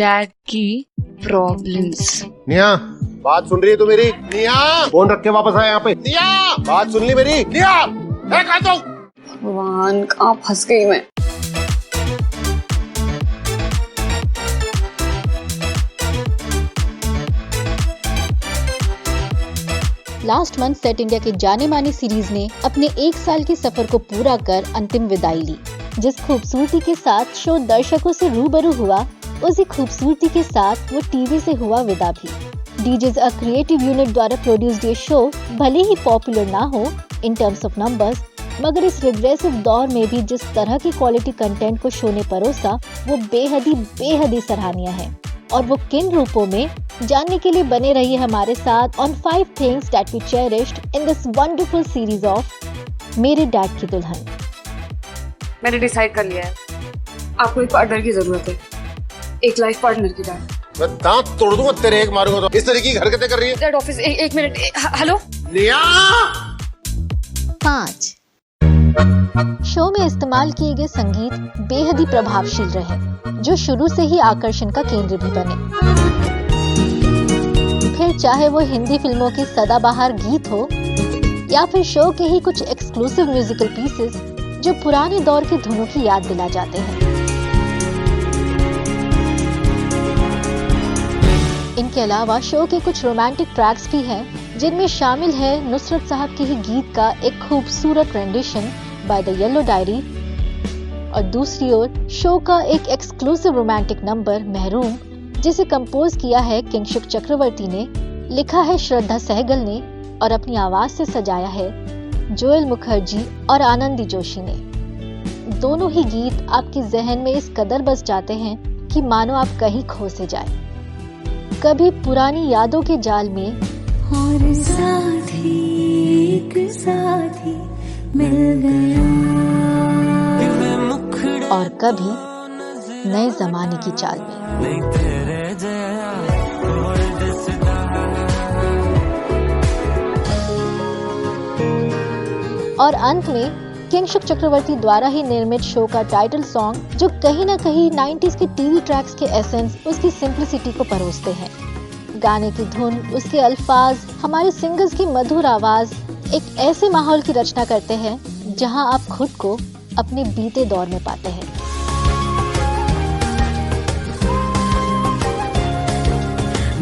Dad की problems. निया, बात सुन रही है तू मेरी? निया, फोन रख के वापस आया यहाँ पे। निया, बात सुन ली मेरी? निया, कहाँ तो? भगवान, कहाँ फंस गई मैं। लास्ट मंथ सेट इंडिया के जाने मानी सीरीज ने अपने 1 साल के सफर को पूरा कर अंतिम विदाई ली। जिस खूबसूरती के साथ शो दर्शकों से रूबरू हुआ, उसी खूबसूरती के साथ वो टीवी से हुआ विदा भी। डीजेज अ क्रिएटिव यूनिट द्वारा प्रोड्यूस्ड ये शो भले ही पॉपुलर ना हो इन टर्म्स ऑफ नंबर्स, मगर इस रिग्रेसिव दौर में भी जिस तरह की क्वालिटी कंटेंट को शो ने परोसा, वो बेहद सराहनीय है। और वो किन रूपों में, जानने के लिए बने रहिए हमारे साथ on 5 things that we cherished in this wonderful series of Mere dad Ki Dulhan. मैंने डिसाइड कर लिया है, आपको एक पार्टनर की जरूरत है, एक लाइफ पार्टनर की। डैड, मैं दांत तोड़ दूंगा तेरे, एक मारूंगा तो। इस तरीके की हरकतें कर रही है। डैड ऑफिस, एक मिनट। हेलो निया। 5 शो में इस्तेमाल किए गए संगीत बेहद ही प्रभावशील रहे, जो शुरू से ही आकर्षण का केंद्र भी बने। फिर चाहे वो हिंदी फिल्मों के सदाबहार गीत हो या फिर शो के ही कुछ एक्सक्लूसिव म्यूजिकल पीसेस जो पुराने दौर की धुनों की याद दिला जाते हैं। इनके अलावा शो के कुछ रोमांटिक ट्रैक्स भी हैं, जिनमें शामिल है नुसरत साहब के ही गीत का एक खूबसूरत rendition by the yellow diary, और दूसरी ओर शो का एक एक्सक्लूसिव रोमांटिक नंबर महरूम, जिसे कंपोज किया है किंगशुक चक्रवर्ती ने, लिखा है श्रद्धा सहगल ने और अपनी आवाज से सजाया है जोएल मुखर्जी और आनंदी जोशी ने। दोनों ही गीत आपके जहन में इस कदर बस जाते हैं कि मानो आप कहीं खो से जाए, कभी पुरानी यादों के जाल में और साथी एक साथी मिल गया, और कभी नए जमाने की चाल में। और अंत में किंगशुक चक्रवर्ती द्वारा ही निर्मित शो का टाइटल सॉन्ग, जो कहीं ना कहीं 90s के टीवी ट्रैक्स के एसेंस, उसकी सिंप्लिसिटी को परोसते हैं। गाने की धुन, उसके अल्फाज, हमारे सिंगर्स की मधुर आवाज एक ऐसे माहौल की रचना करते हैं जहां आप खुद को अपने बीते दौर में पाते हैं।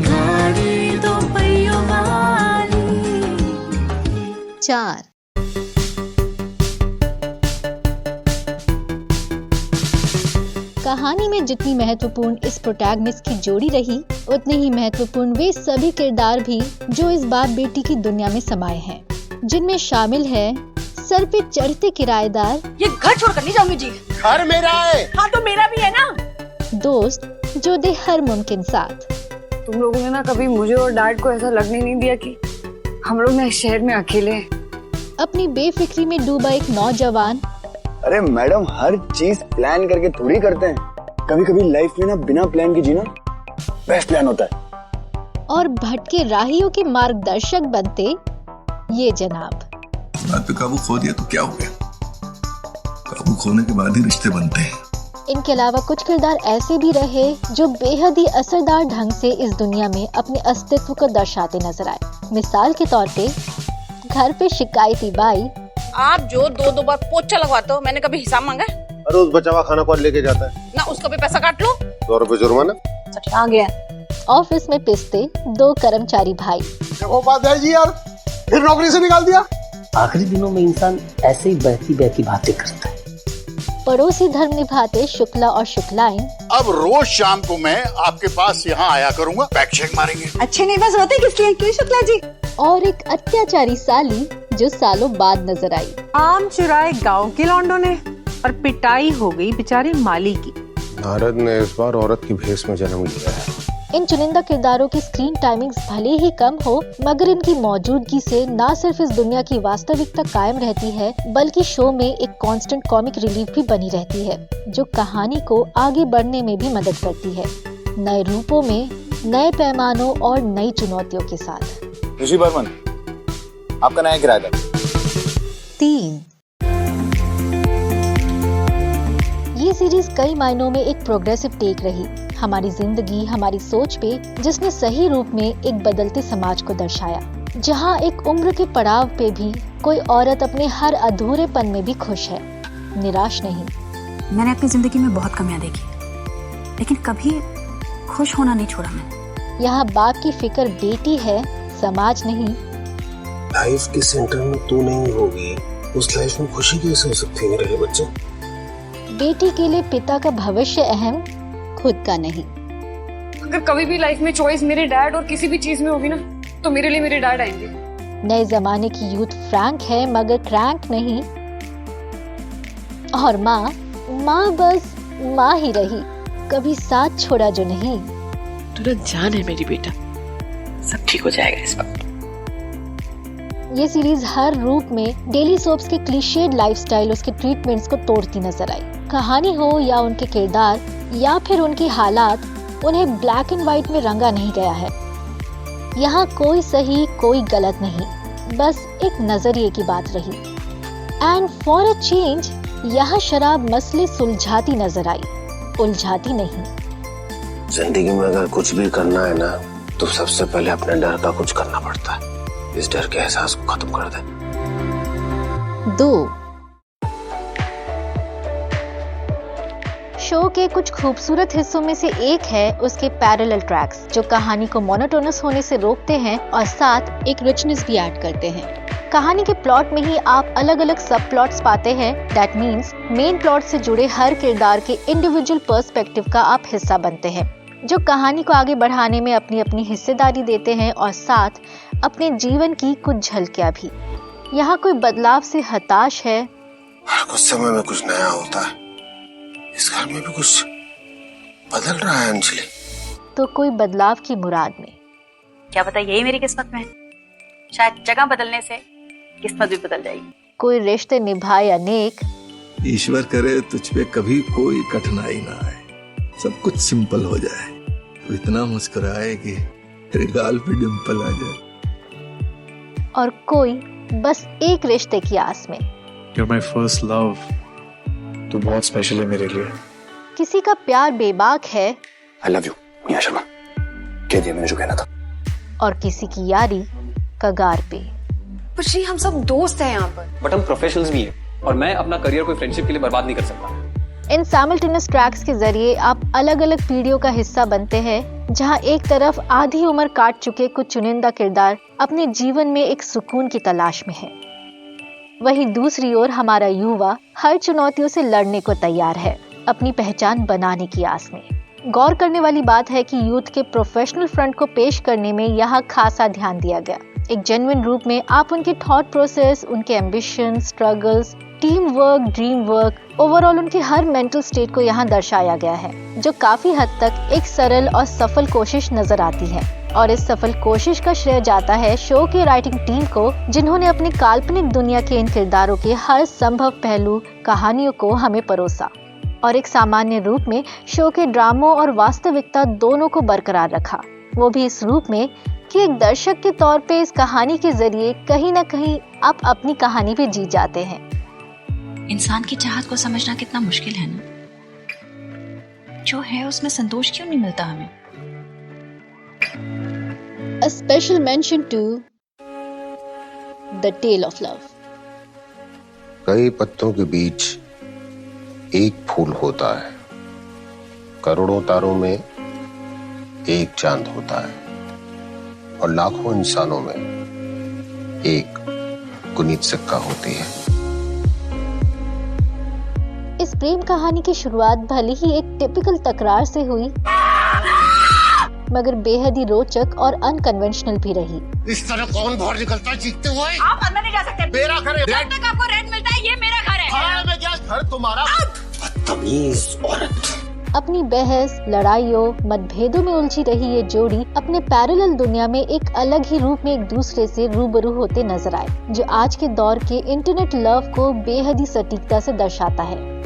गाड़ी दो पहियों वाली। 4 कहानी में जितनी महत्वपूर्ण इस प्रोटैगनिस्ट की जोड़ी रही, उतने ही महत्वपूर्ण वे सभी किरदार भी जो इस बाप बेटी की दुनिया में समाये हैं, जिनमें शामिल है सर पे चढ़ते किराएदार, ये घर छोड़कर नहीं जाऊंगी जी। घर मेरा है। हाँ तो मेरा भी है ना। दोस्त जो दे हर मुमकिन साथ। तुम लोगों ने ना कभी मुझे और डैड को ऐसा लगने नहीं दिया कि हम लोग ना इस शहर में अकेले हैं। अपनी बेफिक्री में डूबा एक नौजवान। अरे मैडम, हर चीज प्लान करके थोड़ी करते हैं। कभी कभी लाइफ में ना बिना प्लान के जीना बेस्ट प्लान होता है। और भटके राहियों के मार्गदर्शक बनते ये जनाब। बात पे काबू खो दिया तो क्या हो गया? काबू खोने के बाद ही रिश्ते बनते हैं। इनके अलावा कुछ किरदार ऐसे भी रहे जो बेहद ही असरदार ढंग से इस दुनिया में अपने अस्तित्व को दर्शाते नजर आए। मिसाल के तौर पे घर पे शिकायती बाई। आप जो 2-2 बार पोछा लगवाते हो, मैंने कभी हिसाब मांगा? अरे उस बचा हुआ खाना कौन लेके जाता है? ना उसका भी पैसा काट लो। 100 रुपए जुर्माना। आ गया। ऑफिस में पिसते 2 कर्मचारी भाई। देखो उपाध्याय जी, यार फिर नौकरी से निकाल दिया। आखिरी दिनों में इंसान ऐसे ही बहती बहती बातें करता है। पड़ोसी धर्म निभाते शुक्ला और शुक्लाइन। अब रोज शाम को मैं आपके पास यहाँ आया करूँगा, बैक चेक मारेंगे। अच्छे नेबर्स होते किस लिए? क्यों शुक्ला जी? और एक अत्याचारी साली जो सालों बाद नजर आई। आम चुराए गांव के लौंडों ने और पिटाई हो गई बेचारे माली की। नारद ने इस बार औरत की भेष में जन्म लिया है। इन चुनिंदा किरदारों की स्क्रीन टाइमिंग्स भले ही कम हो, मगर इनकी मौजूदगी से न सिर्फ इस दुनिया की वास्तविकता कायम रहती है, बल्कि शो में एक कांस्टेंट कॉमिक रिलीफ भी बनी रहती है, जो कहानी को आगे बढ़ने में भी मदद करती है, नए रूपों में, नए पैमानों और नई चुनौतियों के साथ। ऋषि बर्मन, आपका नया किराएदार। 3 ये सीरीज कई मायनों में एक प्रोग्रेसिव टेक रही। हमारी जिंदगी, हमारी सोच पे जिसने सही रूप में एक बदलते समाज को दर्शाया, जहाँ एक उम्र के पड़ाव पे भी कोई औरत अपने हर अधूरेपन में भी खुश है, निराश नहीं। मैंने अपनी जिंदगी में बहुत कमियां देखी, लेकिन कभी खुश होना नहीं छोड़ा मैंने। यहाँ बाप की फिक्र बेटी है, समाज नहीं। लाइफ के सेंटर में तू नहीं होगी, उस लाइफ में खुशी कैसे हो सकती है मेरे बच्चे? बेटी के लिए पिता का भविष्य अहम, खुद का नहीं। अगर कभी भी लाइफ में चॉइस मेरे डैड और किसी भी चीज में होगी ना, तो मेरे लिए मेरे डैड आएंगे। नए जमाने की यूथ फ्रैंक है मगर क्रैंक नहीं। और माँ बस माँ ही रही, कभी साथ छोड़ा जो नहीं। तू ना जान है मेरी बेटा, सब ठीक हो जाएगा इस वक्त। ये सीरीज हर रूप में डेली सोप्स के क्लीशेड लाइफस्टाइल, उसके ट्रीटमेंट्स को तोड़ती नजर आई। कहानी हो या उनके किरदार या फिर उनकी हालात, उन्हें ब्लैक एंड व्हाइट में रंगा नहीं गया है। यहाँ कोई सही कोई गलत नहीं, बस एक नजरिए की बात रही। एंड फॉर अ चेंज यहाँ शराब मसले सुलझाती नजर आई, उलझाती नहीं। जिंदगी में अगर कुछ भी करना है ना, तो सबसे पहले अपने डर का कुछ करना पड़ता है। इस डर के एहसास को खत्म कर दे। 2 शो के कुछ खूबसूरत हिस्सों में से एक है उसके पैरेलल ट्रैक्स, जो कहानी को मोनोटोनस होने से रोकते हैं और साथ एक रिचनेस भी ऐड करते हैं। कहानी के प्लॉट में ही आप अलग अलग सब प्लॉट्स पाते हैं। दैट मीन्स मेन प्लॉट से जुड़े हर किरदार के इंडिविजुअल पर्सपेक्टिव का आप हिस्सा बनते हैं, जो कहानी को आगे बढ़ाने में अपनी अपनी हिस्सेदारी देते हैं और साथ अपने जीवन की कुछ झलकियां भी। यहाँ कोई बदलाव से हताश है, कुछ समय में कुछ नया होता है। इस घर में भी कुछ बदल रहा है अंजलि, तो कोई बदलाव की मुराद में। क्या पता यही मेरी किस्मत में है, शायद जगह बदलने से किस्मत भी बदल जाएगी। कोई रिश्ते निभाए अनेक, ईश्वर करे तुझ पे कभी कोई कठिनाई ना आए, सब कुछ सिंपल हो जाए, तो इतना मुस्कुराए कि तेरे गाल पे डिंपल आ जाए। और कोई बस एक रिश्ते की आस में। You're my first love, तू बहुत स्पेशल है मेरे लिए। किसी का प्यार बेबाक है, I love you, मिया शर्मा, कह दिया मैंने जो कहना था। और किसी की यारी कगार पे। पर श्री, हम सब दोस्त हैं यहाँ पर। बट हम प्रोफेशनल्स भी हैं, और मैं अपना करियर कोई फ्रेंडशिप के लिए बर्बाद नहीं कर सकता। इन साइमल्टेनियस ट्रैक्स के जरिए आप अलग अलग पीढ़ियों का हिस्सा बनते हैं, जहां एक तरफ आधी उम्र काट चुके कुछ चुनिंदा किरदार अपने जीवन में एक सुकून की तलाश में है, वहीं दूसरी ओर हमारा युवा हर चुनौतियों से लड़ने को तैयार है, अपनी पहचान बनाने की आस में। गौर करने वाली बात है कि यूथ के प्रोफेशनल फ्रंट को पेश करने में यहाँ खासा ध्यान दिया गया। एक जेन्युइन रूप में आप उनके थॉट प्रोसेस, उनके ambition, struggles, team work, dream work, overall उनकी हर मेंटल स्टेट को यहाँ दर्शाया गया है, जो काफी हद तक एक सरल और सफल कोशिश नजर आती है। और इस सफल कोशिश का श्रेय जाता है शो के राइटिंग टीम को, जिन्होंने अपनी काल्पनिक दुनिया के इन किरदारों के हर संभव पहलू, कहानियों को हमें परोसा और एक सामान्य रूप में शो के ड्रामों और वास्तविकता दोनों को बरकरार रखा, वो भी इस रूप में कि एक दर्शक के तौर पे इस कहानी के जरिए कहीं न कहीं आप अपनी कहानी भी जी जाते हैं। इंसान की चाहत को समझना कितना मुश्किल है ना, जो है उसमें संतोष क्यों नहीं मिलता हमें। A special mention to The Tale of Love। कई पत्तों के बीच एक फूल होता है, करोड़ों तारों में एक चांद होता है, और लाखों इंसानों में एक गुनीत सिक्का होती है। इस प्रेम कहानी की शुरुआत भले ही एक टिपिकल तकरार से हुई, मगर बेहद ही रोचक और अनकन्वेंशनल भी रही। इस तरह कौन बाहर निकलता है चीखते हुए? आप अंदर नहीं जा सकते। मेरा घर है। जब तक आपको रेंट मिलता है, ये मेरा घर है। हाँ, मैं क्या घर तुम्हारा? बदतमीज औरत। अपनी बहस, लड़ाइयों, मतभेदों में उलझी रही ये जोड़ी अपने पैरेलल दुनिया में एक अलग ही रूप में एक दूसरे से रूबरू होते नजर आए, जो आज के दौर के इंटरनेट लव को बेहद ही सटीकता से दर्शाता है।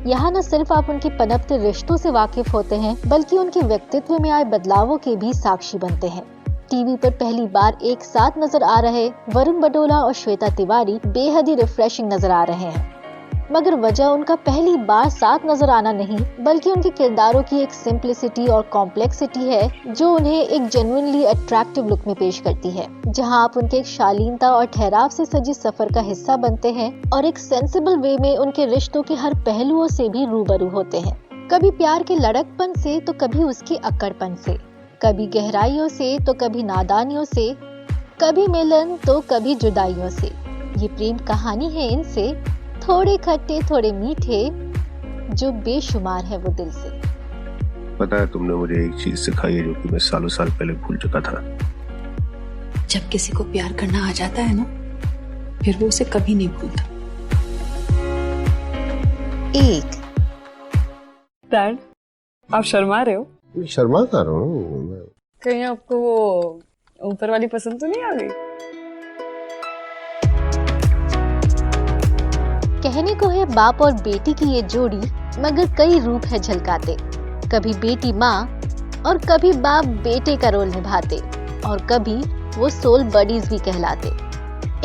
यहाँ न सिर्फ आप उनके पनपते रिश्तों से वाकिफ होते हैं, बल्कि उनके व्यक्तित्व में आए बदलावों के भी साक्षी बनते हैं। टीवी पर पहली बार एक साथ नजर आ रहे वरुण बटोला और श्वेता तिवारी बेहद ही रिफ्रेशिंग नजर आ रहे हैं। मगर वजह उनका पहली बार साथ नजर आना नहीं बल्कि उनके किरदारों की एक सिंप्लिसिटी और कॉम्प्लेक्सिटी है जो उन्हें एक जेन्युइनली अट्रैक्टिव लुक में पेश करती है, जहां आप उनके एक शालीनता और ठहराव से सजी सफर का हिस्सा बनते हैं और एक सेंसिबल वे में उनके रिश्तों के हर पहलुओं से भी रूबरू होते हैं। कभी प्यार के लड़कपन से तो कभी उसके अक्कड़पन से, कभी गहराइयों से तो कभी नादानियों से, कभी मिलन तो कभी जुदाइयों से। ये प्रेम कहानी है इनसे, थोड़े खट्टे थोड़े मीठे, जो बेशुमार है वो दिल से। पता है तुमने मुझे एक चीज सिखाई है जो कि मैं सालों साल पहले भूल चुका था। जब किसी को प्यार करना आ जाता है ना, फिर वो उसे कभी नहीं भूलता। एक डैड, आप शर्मा रहे हो? शर्मा कर रहा हूँ। कहीं आपको वो ऊपर वाली पसंद तो नहीं आ गई? कहने को है बाप और बेटी की ये जोड़ी, मगर कई रूप है झलकाते। कभी बेटी माँ और कभी बाप बेटे का रोल निभाते और कभी वो सोल बडीज भी कहलाते।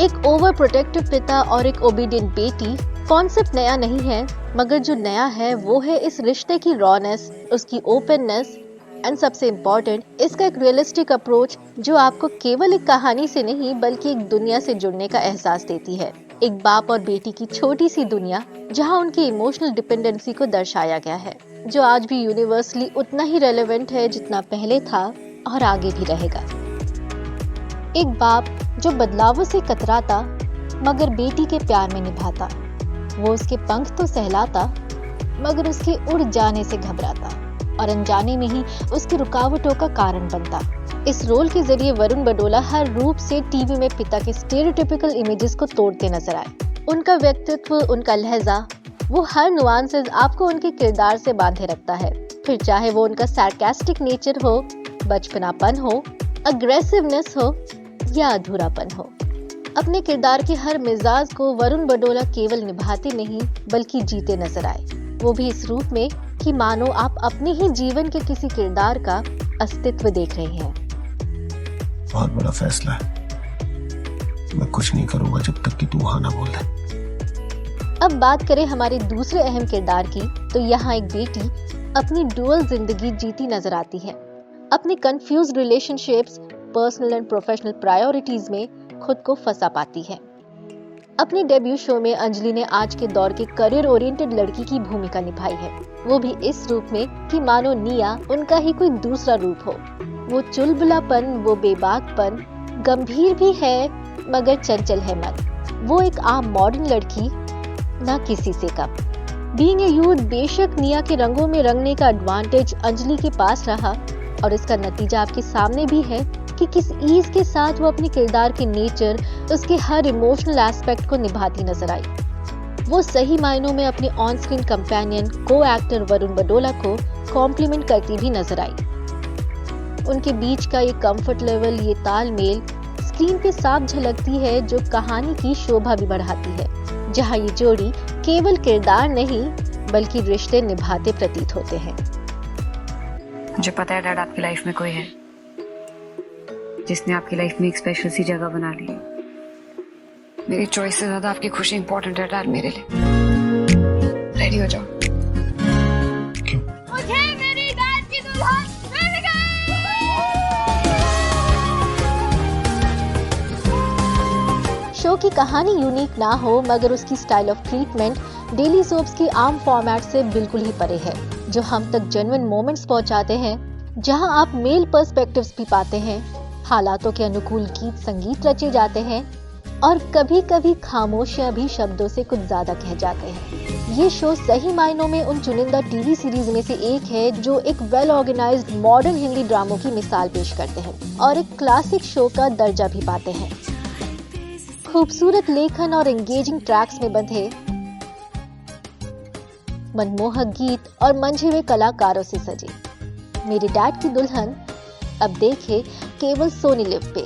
एक ओवर प्रोटेक्टिव पिता और एक ओबीडियंट बेटी कॉन्सेप्ट नया नहीं है, मगर जो नया है वो है इस रिश्ते की रॉनेस, उसकी ओपननेस एंड सबसे इम्पोर्टेंट इसका एक रियलिस्टिक अप्रोच जो आपको केवल एक कहानी से नहीं बल्कि एक दुनिया से जुड़ने का एहसास देती है। एक बाप और बेटी की छोटी सी दुनिया जहां उनकी इमोशनल डिपेंडेंसी को दर्शाया गया है, जो आज भी यूनिवर्सली उतना ही रेलेवेंट है जितना पहले था और आगे भी रहेगा। एक बाप जो बदलावों से कतराता मगर बेटी के प्यार में निभाता, वो उसके पंख तो सहलाता मगर उसके उड़ जाने से घबराता और अनजाने में ही उसकी रुकावटों का कारण बनता। इस रोल के जरिए वरुण बडोला हर रूप से टीवी में पिता के स्टेरियोटाइपिकल इमेजेस को तोड़ते नजर आए। उनका व्यक्तित्व, उनका लहजा, वो हर नुआंसेस आपको उनके किरदार से बांधे रखता है, फिर चाहे वो उनका सार्कास्टिक नेचर हो, बचपनापन हो, अग्रेसिवनेस हो या अधूरापन हो। अपने किरदार के हर मिजाज को वरुण बडोला केवल निभाते नहीं बल्कि जीते नजर आए, वो भी इस रूप में कि मानो आप अपने ही जीवन के किसी किरदार का अस्तित्व देख रहे हैं। बहुत बड़ा फैसला है, मैं कुछ नहीं करूंगा जब तक कि तू हाँ ना बोल दे। अब बात करें हमारे दूसरे अहम किरदार की, तो यहाँ एक बेटी अपनी डुअल जिंदगी जीती नजर आती है। अपने confuse relationships, personal and professional priorities में खुद को फंसा पाती है। अपने डेब्यू शो में अंजलि ने आज के दौर के करियर ओरिएंटेड लड़की की भूमिका निभाई है, वो भी इस रूप में कि मानो निया उनका ही कोई दूसरा रूप हो। वो चुलबुलापन, वो बेबाकपन, गंभीर भी है मगर चंचल है मन। वो एक आम मॉडर्न लड़की, ना किसी से कम। बीइंग ए यूथ, बेशक निया के रंगों में रंगने का एडवांटेज अंजलि के पास रहा और इसका नतीजा आपके सामने भी है कि किस ईज के साथ वो अपने किरदार के नेचर, उसके हर इमोशनल एस्पेक्ट को निभाती नजर आई। वो सही मायनों में अपने ऑन स्क्रीन कंपेनियन, को एक्टर वरुण बडोला को कॉम्प्लीमेंट करती भी नजर आई। उनके बीच का ये कंफर्ट लेवल, ये तालमेल स्क्रीन पे साफ झलकती है, जो कहानी की शोभा भी बढ़ाती है, जहाँ ये जोड़ी केवल किरदार नहीं बल्कि रिश्ते निभाते प्रतीत होते हैं। मुझे पता है डैड, आपकी लाइफ में कोई है जिसने आपकी लाइफ में एक स्पेशल सी जगह बना ली है। मेरी चॉइस से ज्यादा आपकी खुशी इंपॉर्टेंट है डैड मेरे लिए। रेडी हो जाओ। मुझे मेरी डैड की दुल्हन मिल गई। शो की कहानी यूनिक ना हो मगर उसकी style of treatment daily soaps की आम फॉर्मेट से बिल्कुल ही परे है, जो हम तक जेन्युइन मोमेंट्स पहुंचाते हैं, जहां आप मेल पर्सपेक्टिव्स भी पाते हैं, हालातों के अनुकूल गीत संगीत रचे जाते हैं और कभी कभी खामोशियां भी शब्दों से कुछ ज्यादा कह जाते हैं। ये शो सही मायनों में उन चुनिंदा टीवी सीरीज में से एक है जो एक वेल ऑर्गेनाइज्ड मॉडर्न हिंदी ड्रामों की मिसाल पेश करते हैं और एक क्लासिक शो का दर्जा भी पाते हैं। खूबसूरत लेखन और एंगेजिंग ट्रैक्स में बंधे मनमोहक गीत और मंझे हुए कलाकारों से सजे मेरे डैड की दुल्हन अब देखे केवल सोनी लिव पे।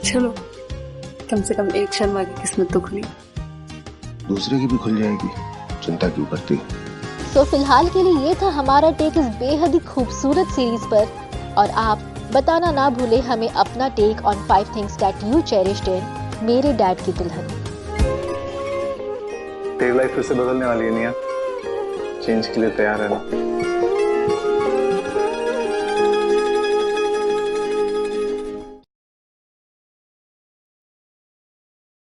चलो, कम से कम एक शर्मा की किस्मत तो खुली, दूसरे की भी खुल जाएगी, चिंता क्यों करती? तो फिलहाल के लिए ये था हमारा टेक इस बेहद ही खूबसूरत सीरीज पर, और आप बताना ना भूले हमें अपना take on 5 things that you cherished in मेरे डैड की दुल्हन। तेरी लाइफ फिर से बदलने वाली है निया। चेंज के लिए तैयार है ना?